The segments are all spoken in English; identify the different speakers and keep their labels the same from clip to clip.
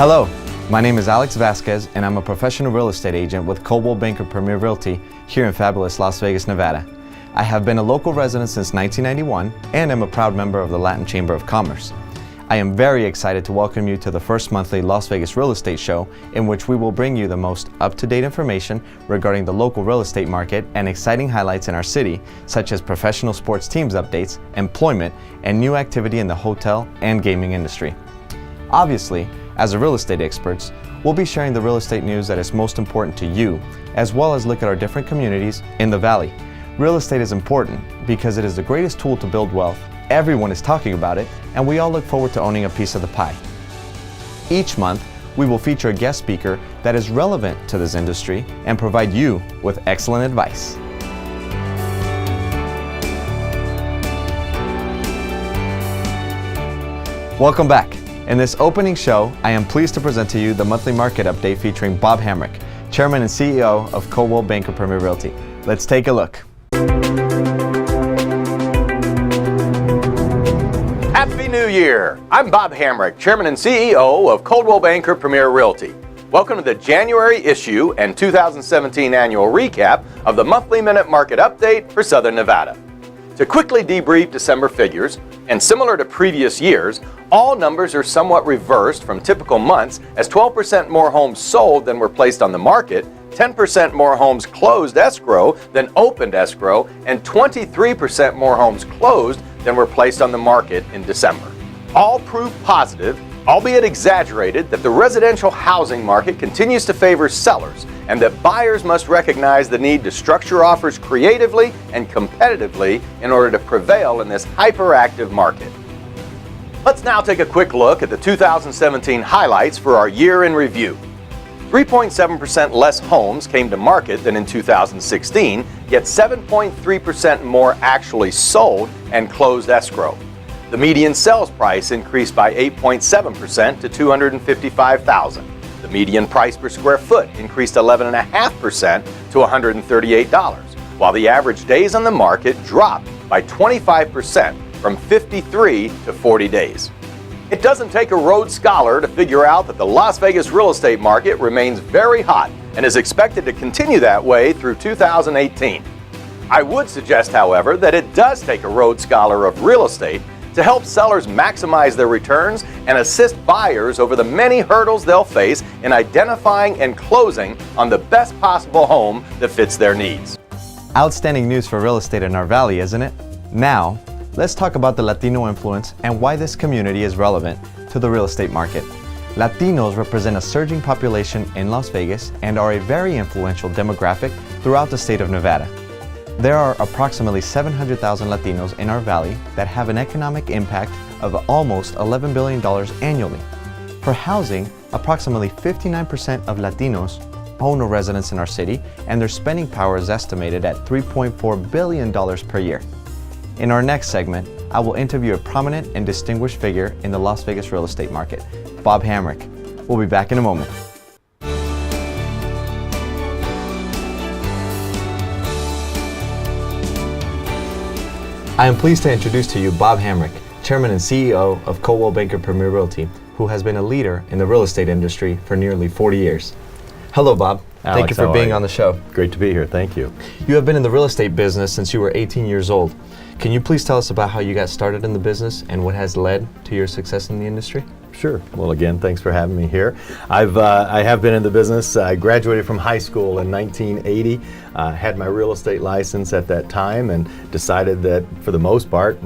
Speaker 1: Hello, my name is Alex Vazquez and I'm a professional real estate agent with Coldwell Banker Premier Realty here in fabulous Las Vegas, Nevada. I have been a local resident since 1991 and am a proud member of the Latin Chamber of Commerce. I am very excited to welcome you to the first monthly Las Vegas Real Estate Show, in which we will bring you the most up-to-date information regarding the local real estate market and exciting highlights in our city, such as professional sports teams updates, employment, and new activity in the hotel and gaming industry. Obviously, as real estate experts, we'll be sharing the real estate news that is most important to you, as well as look at our different communities in the Valley. Real estate is important because it is the greatest tool to build wealth. Everyone is talking about it, and we all look forward to owning a piece of the pie. Each month, we will feature a guest speaker that is relevant to this industry and provide you with excellent advice. Welcome back. In this opening show, I am pleased to present to you the monthly market update featuring Bob Hamrick, Chairman and CEO of Coldwell Banker Premier Realty. Let's take a look.
Speaker 2: Happy New Year! I'm Bob Hamrick, Chairman and CEO of Coldwell Banker Premier Realty. Welcome to the January issue and 2017 annual recap of the monthly minute market update for Southern Nevada. To quickly debrief December figures, and similar to previous years, all numbers are somewhat reversed from typical months, as 12% more homes sold than were placed on the market, 10% more homes closed escrow than opened escrow, and 23% more homes closed than were placed on the market in December. All proof positive, albeit exaggerated, that the residential housing market continues to favor sellers and that buyers must recognize the need to structure offers creatively and competitively in order to prevail in this hyperactive market. Let's now take a quick look at the 2017 highlights for our year in review. 3.7% less homes came to market than in 2016, yet 7.3% more actually sold and closed escrow. The median sales price increased by 8.7% to $255,000. The median price per square foot increased 11.5% to $138, while the average days on the market dropped by 25% from 53 to 40 days. It doesn't take a Rhodes Scholar to figure out that the Las Vegas real estate market remains very hot and is expected to continue that way through 2018. I would suggest, however, that it does take a Rhodes Scholar of real estate to help sellers maximize their returns and assist buyers over the many hurdles they'll face in identifying and closing on the best possible home that fits their needs.
Speaker 1: Outstanding news for real estate in our valley, isn't it? Now, let's talk about the Latino influence and why this community is relevant to the real estate market. Latinos represent a surging population in Las Vegas and are a very influential demographic throughout the state of Nevada. There are approximately 700,000 Latinos in our valley that have an economic impact of almost $11 billion annually. For housing, approximately 59% of Latinos own a residence in our city, and their spending power is estimated at $3.4 billion per year. In our next segment, I will interview a prominent and distinguished figure in the Las Vegas real estate market, Bob Hamrick. We'll be back in a moment. I am pleased to introduce to you Bob Hamrick, Chairman and CEO of Coldwell Banker Premier Realty, who has been a leader in the real estate industry for nearly 40 years. Hello, Bob.
Speaker 3: Alex,
Speaker 1: thank you for being on the show.
Speaker 3: Great to be here. Thank you.
Speaker 1: You have been in the real estate business since you were 18 years old. Can you please tell us about how you got started in the business and what has led to your success in the industry?
Speaker 3: Sure. Well, again, thanks for having me here. I have been in the business. I graduated from high school in 1980, had my real estate license at that time, and decided that for the most part,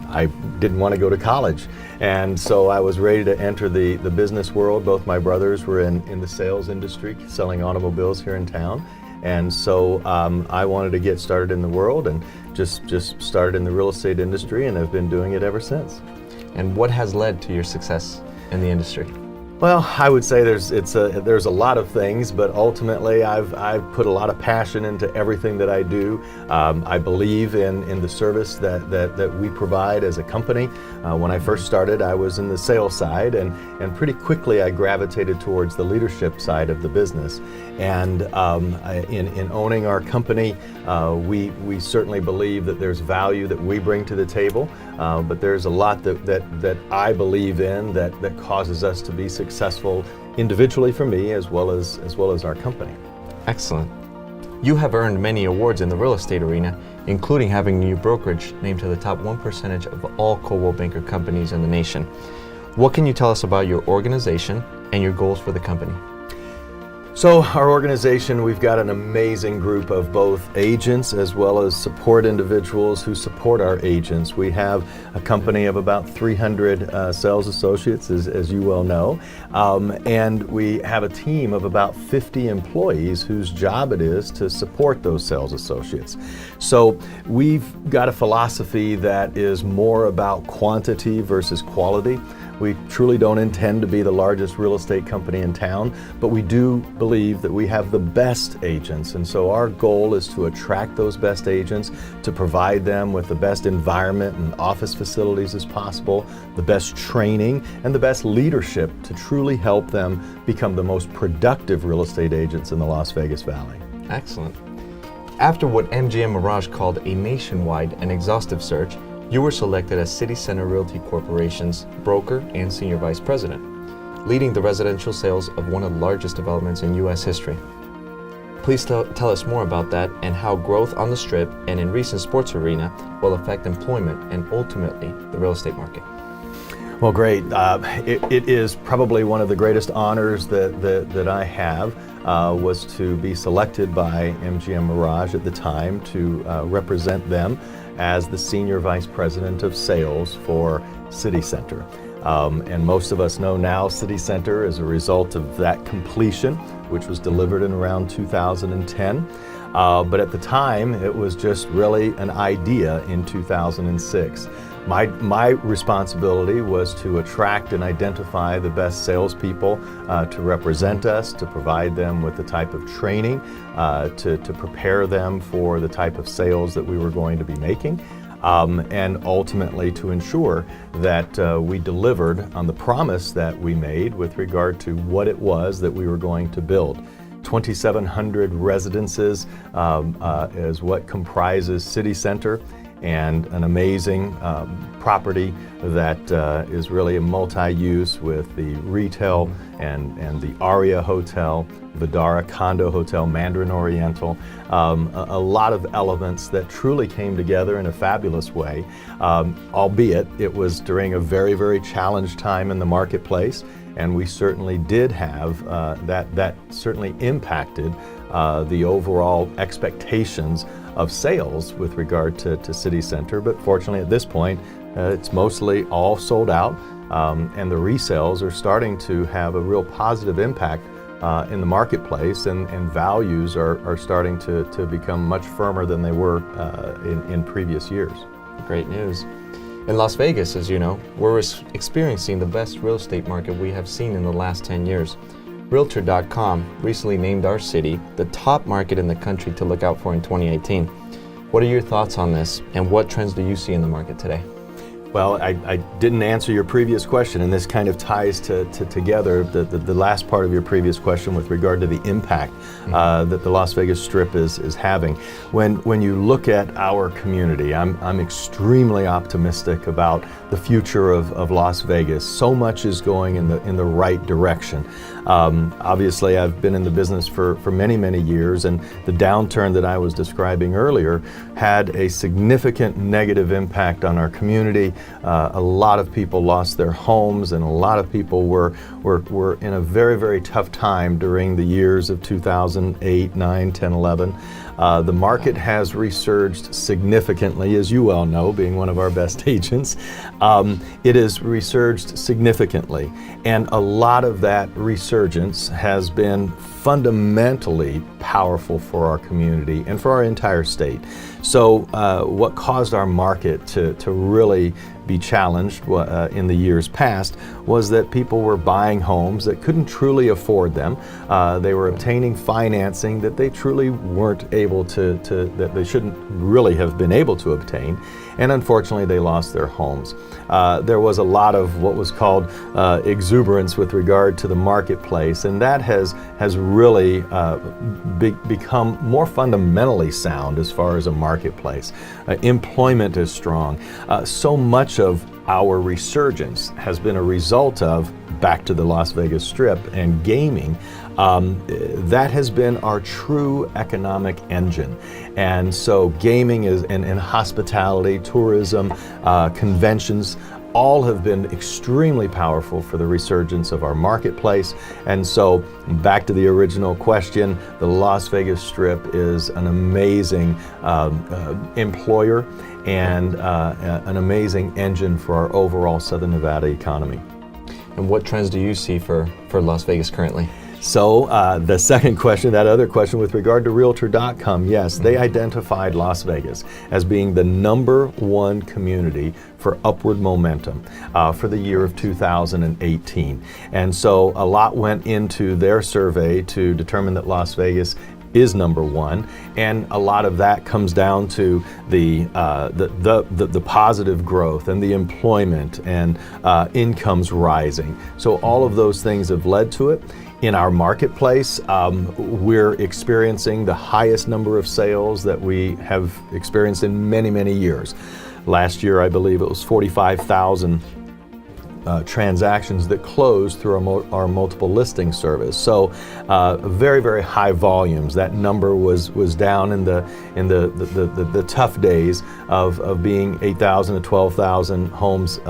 Speaker 3: I didn't want to go to college. And so I was ready to enter the business world. Both my brothers were in the sales industry, selling automobiles here in town. And so I wanted to get started in the world and just started in the real estate industry and have been doing it ever since.
Speaker 1: And what has led to your success in the industry?
Speaker 3: Well, I would say there's a lot of things, but ultimately I've put a lot of passion into everything that I do. I believe in the service that we provide as a company. When I first started, I was in the sales side, and pretty quickly I gravitated towards the leadership side of the business. And in owning our company, we certainly believe that there's value that we bring to the table, but there's a lot that I believe in that causes us to be successful successful individually for me as well as our company.
Speaker 1: Excellent. You have earned many awards in the real estate arena, including having your brokerage named to the top 1% of all Coldwell Banker companies in the nation. What can you tell us about your organization and your goals for the company?
Speaker 3: So our organization, we've got an amazing group of both agents as well as support individuals who support our agents. We have a company of about 300 sales associates, as you well know, and we have a team of about 50 employees whose job it is to support those sales associates. So we've got a philosophy that is more about quantity versus quality. We truly don't intend to be the largest real estate company in town, but we do believe that we have the best agents. And so our goal is to attract those best agents, to provide them with the best environment and office facilities as possible, the best training, and the best leadership to truly help them become the most productive real estate agents in the Las Vegas Valley.
Speaker 1: Excellent. After what MGM Mirage called a nationwide and exhaustive search, you were selected as City Center Realty Corporation's broker and senior vice president, leading the residential sales of one of the largest developments in U.S. history. Please tell us more about that and how growth on the Strip and in recent sports arena will affect employment and ultimately the real estate market.
Speaker 3: Well, great. It is probably one of the greatest honors that I have was to be selected by MGM Mirage at the time to represent them as the Senior Vice President of Sales for City Center. And most of us know now City Center as a result of that completion, which was delivered in around 2010. But at the time, it was just really an idea in 2006. My responsibility was to attract and identify the best salespeople to represent us, to provide them with the type of training, to prepare them for the type of sales that we were going to be making, and ultimately to ensure that we delivered on the promise that we made with regard to what it was that we were going to build. 2,700 residences is what comprises City Center, and an amazing property that is really a multi-use with the retail and the Aria Hotel, Vidara Condo Hotel, Mandarin Oriental, a lot of elements that truly came together in a fabulous way, albeit it was during a very, very challenged time in the marketplace, and we certainly did have that certainly impacted the overall expectations of sales with regard to City Center, but fortunately at this point it's mostly all sold out, and the resales are starting to have a real positive impact in the marketplace, and values are starting to become much firmer than they were in previous years.
Speaker 1: Great news. In Las Vegas, as you know, we're experiencing the best real estate market we have seen in the last 10 years. Realtor.com recently named our city the top market in the country to look out for in 2018. What are your thoughts on this, and what trends do you see in the market today?
Speaker 3: Well, I didn't answer your previous question, and this kind of ties together the last part of your previous question with regard to the impact that the Las Vegas Strip is having. When you look at our community, I'm extremely optimistic about the future of Las Vegas. So much is going in the right direction. Obviously, I've been in the business for many, many years, and the downturn that I was describing earlier had a significant negative impact on our community. A lot of people lost their homes, and a lot of people were in a very, very tough time during the years of 2008, 9, 10, 11. The market has resurged significantly, as you well know, being one of our best agents. It has resurged significantly, and a lot of that resurgence has been fundamentally powerful for our community and for our entire state. So what caused our market to really be challenged in the years past was that people were buying homes that couldn't truly afford them. They were obtaining financing that they truly weren't able that they shouldn't really have been able to obtain, and unfortunately they lost their homes. There was a lot of what was called exuberance with regard to the marketplace, and that has really become more fundamentally sound as far as a marketplace. Employment is strong. So much of our resurgence has been a result of back to the Las Vegas Strip and gaming, that has been our true economic engine. And so gaming is, and hospitality, tourism, conventions, all have been extremely powerful for the resurgence of our marketplace. And so back to the original question, the Las Vegas Strip is an amazing employer and an amazing engine for our overall Southern Nevada economy.
Speaker 1: And what trends do you see for Las Vegas currently?
Speaker 3: So the second question, that other question with regard to Realtor.com, yes, they identified Las Vegas as being the #1 community for upward momentum for the year of 2018. And so a lot went into their survey to determine that Las Vegas is #1, and a lot of that comes down to the positive growth and the employment and incomes rising. So all of those things have led to it. In our marketplace, we're experiencing the highest number of sales that we have experienced in many, many years. Last year, I believe it was 45,000 transactions that closed through our multiple listing service. So very, very high volumes. That number was down in the tough days of being 8,000 to 12,000 homes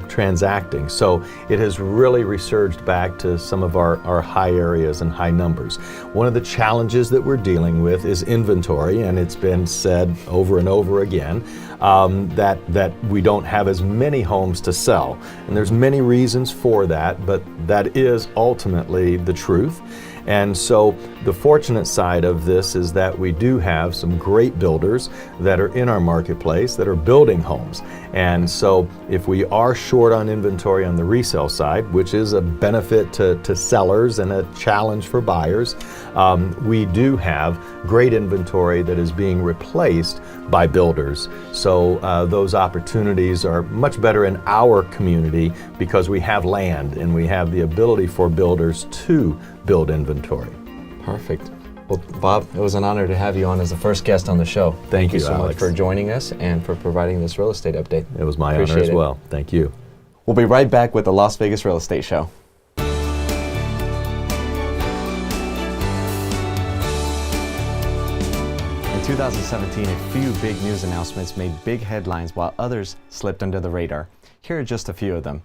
Speaker 3: transacting. So it has really resurged back to some of our high areas and high numbers. One of the challenges that we're dealing with is inventory, and it's been said over and over again that we don't have as many homes to sell. And there's many reasons for that, but that is ultimately the truth. And so the fortunate side of this is that we do have some great builders that are in our marketplace that are building homes. And so if we are short on inventory on the resale side, which is a benefit to sellers and a challenge for buyers, we do have great inventory that is being replaced by builders. So those opportunities are much better in our community because we have land and we have the ability for builders to build inventory.
Speaker 1: Perfect. Well, Bob, it was an honor to have you on as the first guest on the show.
Speaker 3: Thank you
Speaker 1: so
Speaker 3: Alex.
Speaker 1: much for joining us and for providing this real estate update.
Speaker 3: It was my honor as well. Thank you.
Speaker 1: We'll be right back with the Las Vegas Real Estate Show. In 2017, a few big news announcements made big headlines while others slipped under the radar. Here are just a few of them.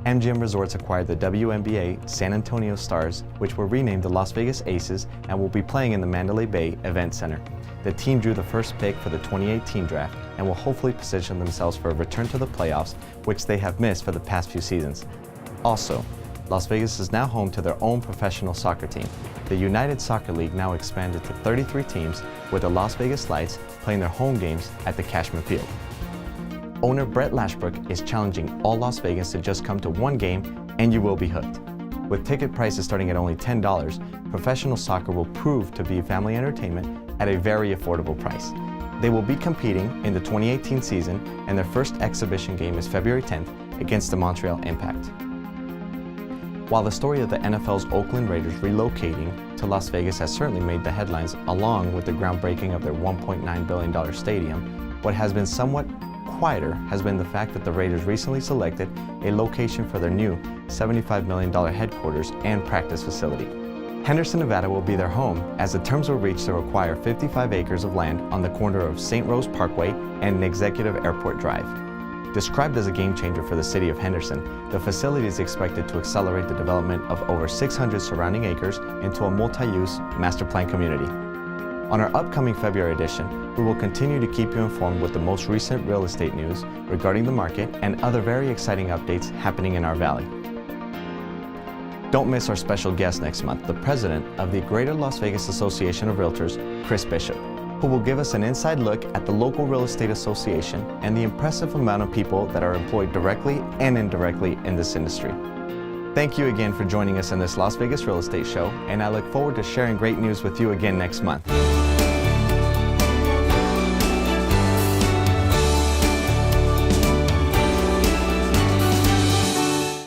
Speaker 1: MGM Resorts acquired the WNBA San Antonio Stars, which were renamed the Las Vegas Aces and will be playing in the Mandalay Bay Event Center. The team drew the first pick for the 2018 draft and will hopefully position themselves for a return to the playoffs, which they have missed for the past few seasons. Also, Las Vegas is now home to their own professional soccer team. The United Soccer League now expanded to 33 teams, with the Las Vegas Lights playing their home games at the Cashman Field. Owner Brett Lashbrook is challenging all Las Vegas to just come to one game and you will be hooked. With ticket prices starting at only $10, professional soccer will prove to be family entertainment at a very affordable price. They will be competing in the 2018 season, and their first exhibition game is February 10th against the Montreal Impact. While the story of the NFL's Oakland Raiders relocating to Las Vegas has certainly made the headlines, along with the groundbreaking of their $1.9 billion stadium, what has been somewhat quieter has been the fact that the Raiders recently selected a location for their new $75 million headquarters and practice facility. Henderson, Nevada will be their home, as the terms were reached to acquire 55 acres of land on the corner of St. Rose Parkway and Executive Airport Drive. Described as a game changer for the city of Henderson, the facility is expected to accelerate the development of over 600 surrounding acres into a multi-use master plan community. On our upcoming February edition, we will continue to keep you informed with the most recent real estate news regarding the market and other very exciting updates happening in our valley. Don't miss our special guest next month, the president of the Greater Las Vegas Association of Realtors, Chris Bishop, who will give us an inside look at the local real estate association and the impressive amount of people that are employed directly and indirectly in this industry. Thank you again for joining us in this Las Vegas Real Estate Show, and I look forward to sharing great news with you again next month.